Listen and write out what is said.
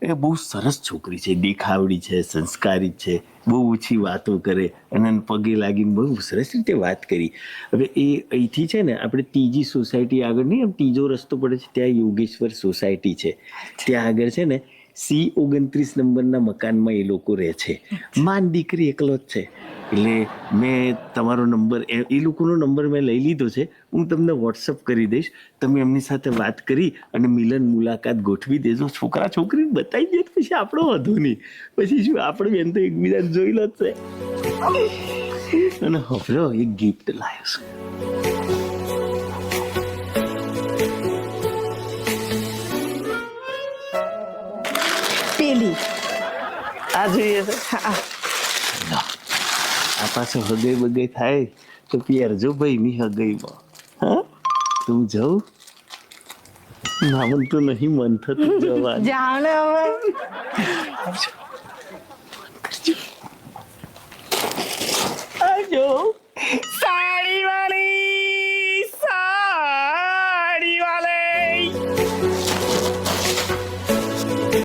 એ બહુ સરસ છોકરી છે, દેખાવડી છે, સંસ્કારી છે, બહુ ઓછી વાતો કરે અને પગે લાગીને બહુ સરસ રીતે વાત કરી. હવે એ અહીંથી છે ને આપણે ત્રીજી સોસાયટી આગળ નહીં, આમ ત્રીજો રસ્તો પડે છે ત્યાં યોગેશ્વર સોસાયટી છે, ત્યાં આગળ છે ને C29 નંબરના મકાનમાં એ લોકો રહે છે. માન દીકરી એકલો જ છે. એટલે મેં તમારો નંબર, એ લોકોનો નંબર મેં લઈ લીધો છે. હું તમને વોટ્સઅપ કરી દઈશ. તમે એમની સાથે વાત કરી અને મિલન મુલાકાત ગોઠવી દેજો. છોકરા છોકરીને બતાવી દે પછી આપણો વધુ નહીં. પછી શું, આપણે બેન તો એકબીજાને જોઈ લો છે. અને હવે એક ગિફ્ટ લાવ્યો છું. પેલી આ જોઈએ છે. હા આ પાછું હગાઈ બગાઈ થાય તો પહેરજો ભાઈ ની હગાઈમાં. હા તું જાઉં ના, મન તો નહીં મન થતું જવા. જાણે હવે